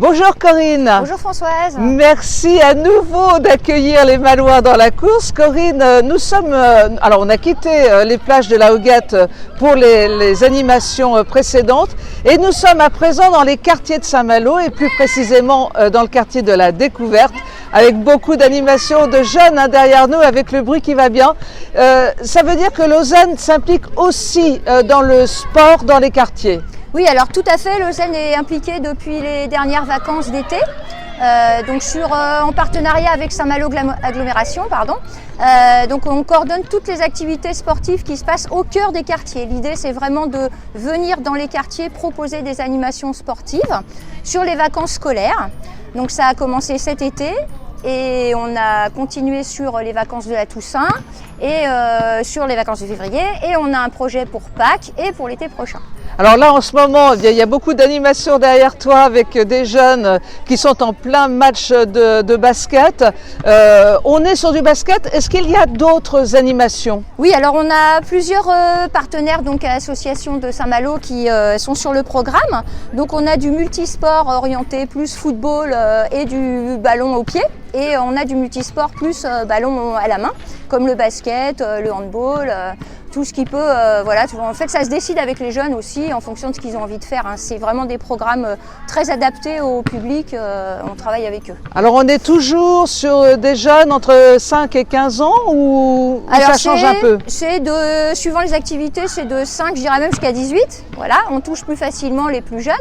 Bonjour Corinne. Bonjour Françoise. Merci à nouveau d'accueillir les Malouins dans la course. Corinne, nous sommes, alors on a quitté les plages de la Hoguette pour les animations précédentes et nous sommes à présent dans les quartiers de Saint-Malo et plus précisément dans le quartier de la Découverte avec beaucoup d'animations de jeunes derrière nous avec le bruit qui va bien. Ça veut dire que Lausanne s'implique aussi dans le sport dans les quartiers. Oui, alors tout à fait, Lausanne est impliquée depuis les dernières vacances d'été, en partenariat avec Saint-Malo Agglomération. Donc on coordonne toutes les activités sportives qui se passent au cœur des quartiers. L'idée c'est vraiment de venir dans les quartiers proposer des animations sportives sur les vacances scolaires. Donc ça a commencé cet été et on a continué sur les vacances de la Toussaint et sur les vacances de février et on a un projet pour Pâques et pour l'été prochain. Alors là, en ce moment, il y a beaucoup d'animations derrière toi avec des jeunes qui sont en plein match de basket. On est sur du basket. Est-ce qu'il y a d'autres animations? Oui, alors on a plusieurs partenaires, donc associations de Saint-Malo qui sont sur le programme. Donc on a du multisport orienté plus football et du ballon au pied. Et on a du multisport plus ballon à la main, comme le basket, le handball, tout ce qui peut, voilà. En fait, ça se décide avec les jeunes aussi en fonction de ce qu'ils ont envie de faire. C'est vraiment des programmes très adaptés au public, on travaille avec eux. Alors on est toujours sur des jeunes entre 5 et 15 ans ou ça change un peu? Suivant les activités, c'est de 5, je dirais même jusqu'à 18. Voilà, on touche plus facilement les plus jeunes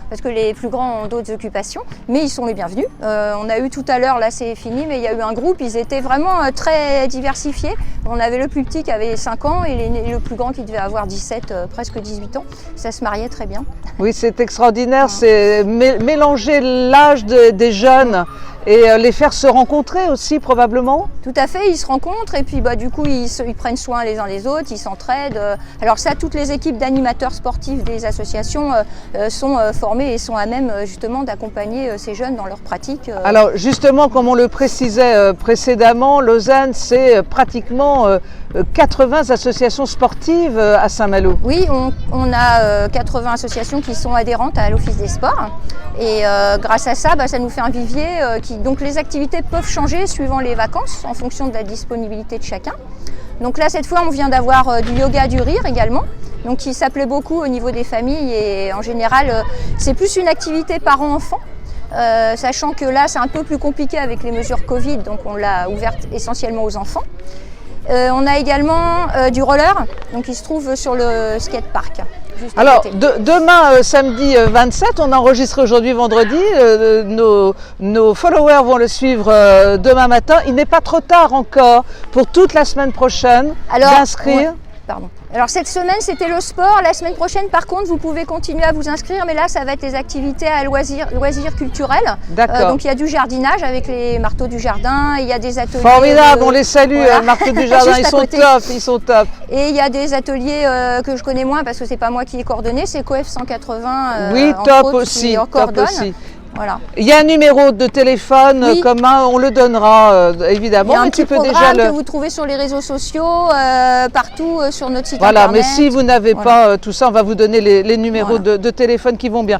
parce que les plus grands ont d'autres occupations, mais ils sont les bienvenus. On a eu tout à l'heure, là c'est fini, mais il y a eu un groupe, ils étaient vraiment très diversifiés. On avait le plus petit qui avait 5 ans et le plus grand qui devait avoir 17, presque 18 ans. Ça se mariait très bien. Oui, c'est extraordinaire, c'est mélanger l'âge des jeunes et les faire se rencontrer aussi probablement. Tout à fait, ils se rencontrent et puis du coup ils prennent soin les uns les autres, ils s'entraident. Alors ça, toutes les équipes d'animateurs sportifs des associations sont formées et sont à même justement d'accompagner ces jeunes dans leur pratique. Alors justement, comme on le précisait précédemment, Lausanne c'est pratiquement 80 associations sportives à Saint-Malo. Oui, on a 80 associations qui sont adhérentes à l'Office des sports et grâce à ça, ça nous fait un vivier donc les activités peuvent changer suivant les vacances en fonction de la disponibilité de chacun. Donc là, cette fois, on vient d'avoir du yoga du rire également, donc qui s'appelait beaucoup au niveau des familles et en général, c'est plus une activité parents-enfants. Sachant que là, c'est un peu plus compliqué avec les mesures Covid, donc on l'a ouverte essentiellement aux enfants. On a également du roller, donc qui se trouve sur le skatepark. Alors demain, samedi 27, on enregistre aujourd'hui vendredi, nos followers vont le suivre demain matin. Il n'est pas trop tard encore pour toute la semaine prochaine d'inscrire. Pardon. Alors cette semaine c'était le sport, la semaine prochaine par contre vous pouvez continuer à vous inscrire, mais là ça va être les activités à loisirs culturels. D'accord. Donc il y a du jardinage avec les marteaux du jardin, il y a des ateliers. Formidable, on les salue, voilà. Marteaux du jardin, ils sont top. Et il y a des ateliers que je connais moins parce que c'est pas moi qui ai coordonné, c'est COEF 180. Oui, top aussi. Voilà. Il y a un numéro de téléphone commun, on le donnera évidemment. Il y a un petit programme que vous trouvez sur les réseaux sociaux, partout sur notre site internet. Mais si vous n'avez pas tout ça, on va vous donner les numéros de téléphone qui vont bien.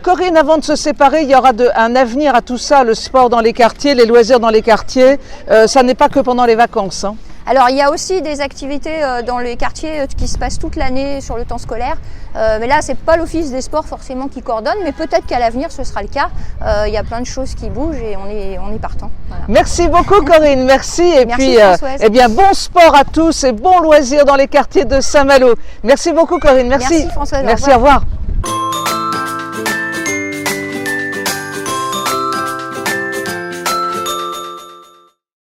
Corinne, avant de se séparer, il y aura un avenir à tout ça, le sport dans les quartiers, les loisirs dans les quartiers. Ça n'est pas que pendant les vacances. Hein. Alors il y a aussi des activités dans les quartiers qui se passent toute l'année sur le temps scolaire. Mais là, c'est pas l'Office des sports forcément qui coordonne, mais peut-être qu'à l'avenir, ce sera le cas. Il y a plein de choses qui bougent et on est partant. Voilà. Merci beaucoup Corinne, merci. Et merci puis, bon sport à tous et bon loisir dans les quartiers de Saint-Malo. Merci beaucoup Corinne, merci. Merci Françoise. Merci, au revoir.